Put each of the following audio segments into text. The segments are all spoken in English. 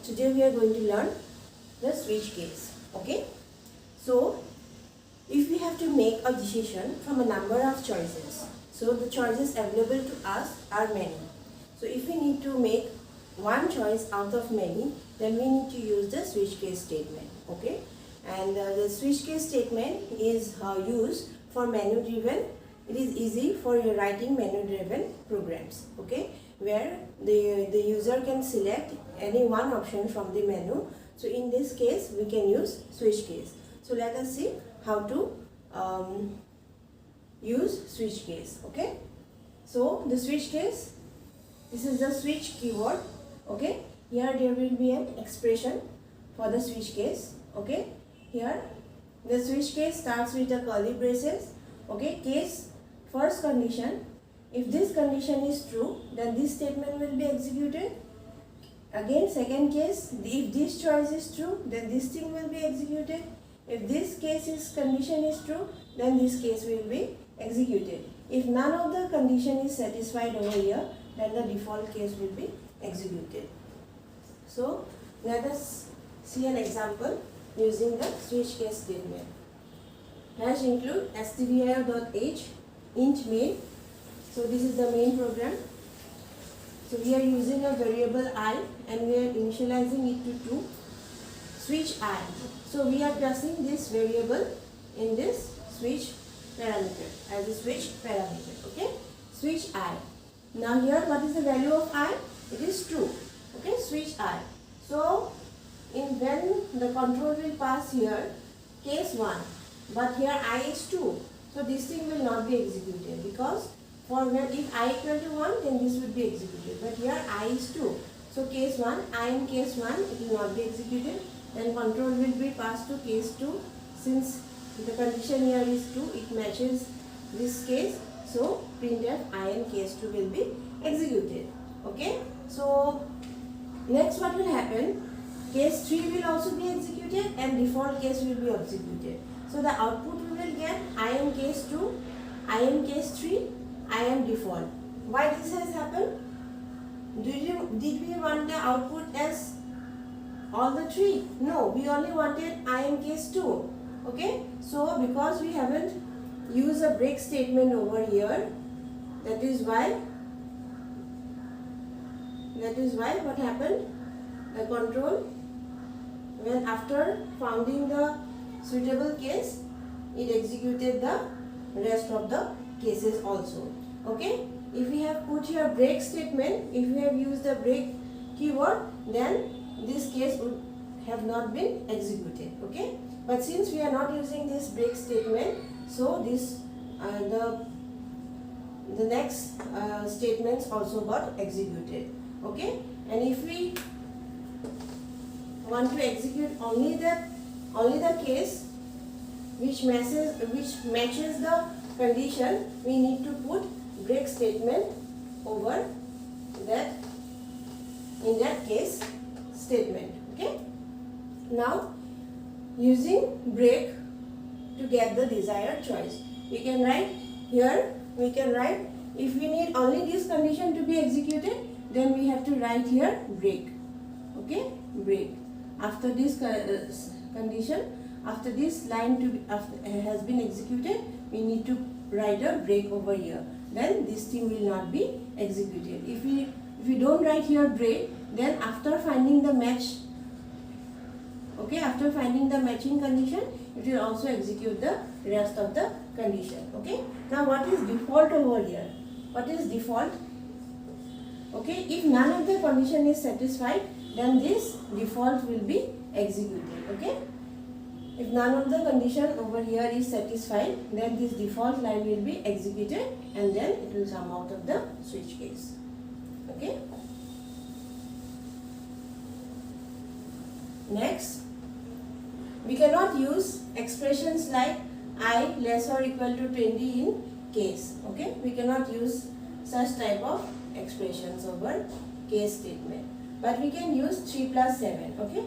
today we are going to learn the switch case. Okay, so if we have to make a decision from a number of choices, so the choices available to us are many. So if we need to make one choice out of many, then we need to use the switch case statement. Okay, and the switch case statement is used for menu driven. It is easy for your writing menu driven programs. Okay, where the user can select any one option from the menu. So in this case we can use switch case. So let us see how to use switch case. Okay, so the switch case, this is the switch keyword. Okay, here there will be an expression for the switch case. Okay, here the switch case starts with a curly braces. Okay, case first condition, if this condition is true, then this statement will be executed. Again, second case, if this choice is true, then this thing will be executed. If this condition is true, then this case will be executed. If none of the condition is satisfied over here, then the default case will be executed. So let us see an example using the switch case statement. Hash include stdio.h int main. So this is the main program. So we are using a variable I and we are initializing it to 2. Switch I. So we are passing this variable in this switch parameter as a switch parameter. Okay, switch I. Now here what is the value of I? It is true. Okay, switch I. So when the control will pass here case 1, but here I is 2. So this thing will not be executed, because for when if I equal to 1, then this would be executed. But here I is 2. So case 1, I in case 1, it will not be executed. Then control will be passed to case 2. Since the condition here is 2, it matches this case. So printf I in case 2 will be executed. Okay. So next what will happen? Case 3 will also be executed and default case will be executed. So the output we will get I am case 2, I am case 3, I am default. Why this has happened? Did we want the output as all the 3? No, we only wanted I am case 2. Okay, so because we haven't used a break statement over here, that is why what happened? The control, when after founding the suitable case, it executed the rest of the cases also. Okay, if we have put here break statement, if we have used the break keyword, then this case would have not been executed. Okay, but since we are not using this break statement, so this the next statements also got executed. Okay, and if we want to execute only the case which matches the condition, we need to put break statement over that in that case statement. Okay, now using break to get the desired choice, we can write here, if we need only this condition to be executed, then we have to write here break. Okay, break. After this condition, after this line has been executed, we need to write a break over here. Then this thing will not be executed. If we don't write here break, then after finding the match, okay, after finding the matching condition, it will also execute the rest of the condition. Okay. Now what is default over here? What is default? Okay, if none of the condition is satisfied, then this default will be executed. Okay, if none of the condition over here is satisfied, then this default line will be executed and then it will come out of the switch case. Okay, next, we cannot use expressions like I less or equal to 20 in case. Okay, we cannot use such type of expressions over case statement, but we can use 3 plus 7. Okay,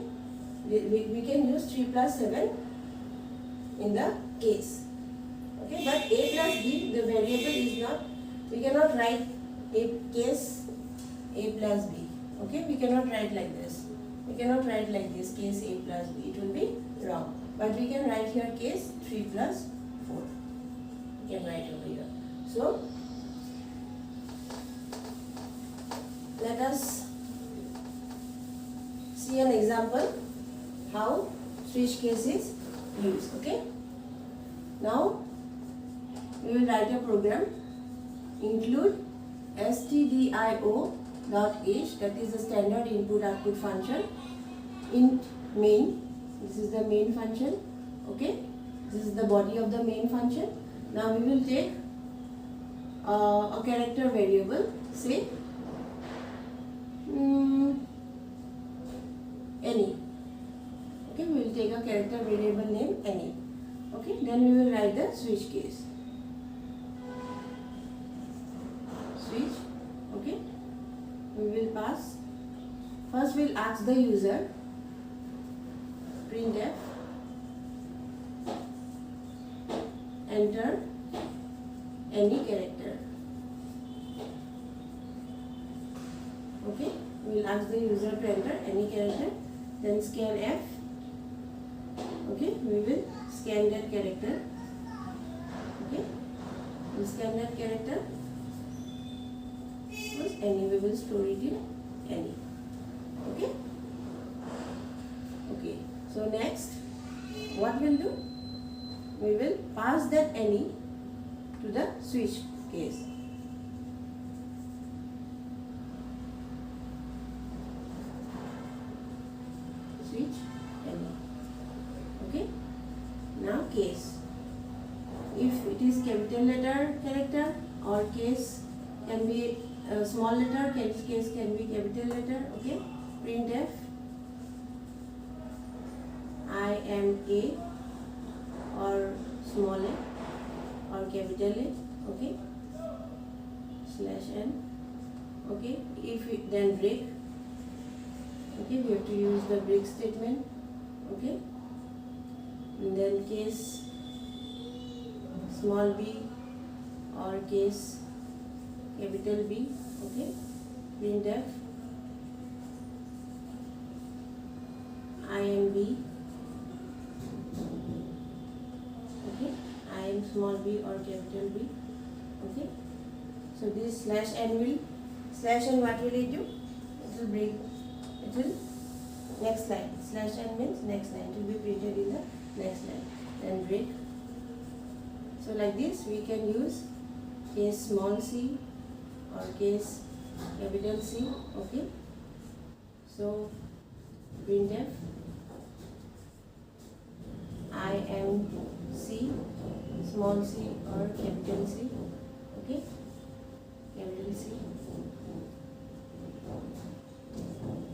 we can use 3 plus 7 in the case. Okay, but a plus b, the variable is not, we cannot write a case a plus b. Okay, we cannot write like this. We cannot write like this, case A plus B. It will be wrong. But we can write here case 3 plus 4. We can write over here. So, let us see an example how switch case is used. Okay. Now, we will write a program. Include stdio.h, that is the standard input output function, int main. This is the main function. Okay. This is the body of the main function. Now we will take a character variable, say any. Okay, we will take a character variable name any. Okay, then we will write the switch case. Switch. Okay, we will pass. First, we will ask the user printf enter any character. Okay, we will ask the user to enter any character. Then scan F. Okay, we will scan that character. Okay, we will scan that character. First, any, we will store it in any. Okay. Okay. So next, what we'll do? We will pass that any to the switch case. Switch any. Okay. Now case. If it is capital letter character or case can be small letter, case can be capital letter. Okay. Printf I am A or small a or capital A. Okay. /n. Okay. If it, then break. Okay. We have to use the break statement. Okay. And then case small b or case capital B. Okay. Printf I am B. Okay. I am small b or capital B. Okay. So this /n will, /n what will it do? It will break. It will next line. /n means next line. It will be printed in the next line. Then break. So like this we can use case small c or case capital C. Okay. So printf I am C, small c or capital C. Okay. Capital C.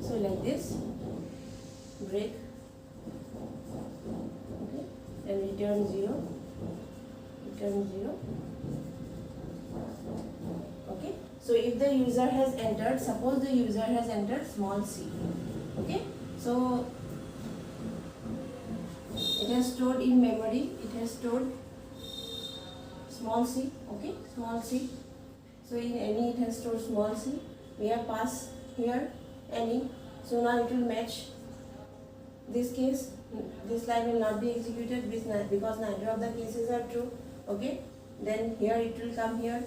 So like this, break. Okay. And return 0. Return 0. Okay. So if the user has entered, suppose the user has entered small c. Okay. So it has stored in memory, it has stored small c. Okay. Small c. So in any it has stored small c. We have passed here any. So now it will match this case. This line will not be executed because neither of the cases are true. Okay. Then here it will come here.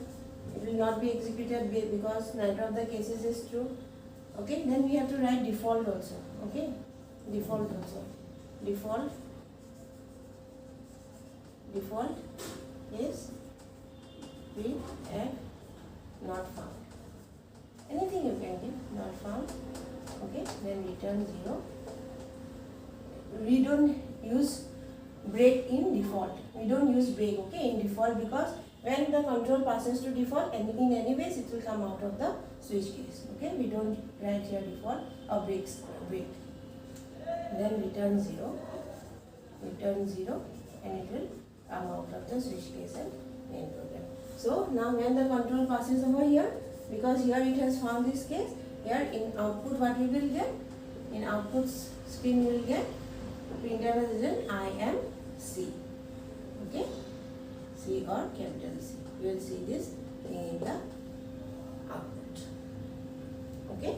It will not be executed because neither of the cases is true. Okay. Then we have to write default also. Okay. Default also. Default is printf not found. Anything you can give, not found. Okay. Then return 0. We don't use break in default. We don't use break, okay, in default, because when the control passes to default, anyways it will come out of the switch case. Okay, we don't write here default or break. Then return 0, and it will come out of the switch case and main program. So now when the control passes over here, because here it has found this case, here in output what we will get? In output screen we will get printf as in I am C. Okay, C or capital C. You will see this in the output. Okay.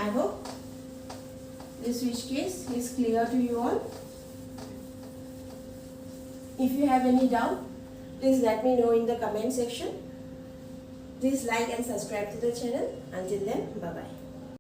I hope this switch case is clear to you all. If you have any doubt, please let me know in the comment section. Please like and subscribe to the channel. Until then, bye bye.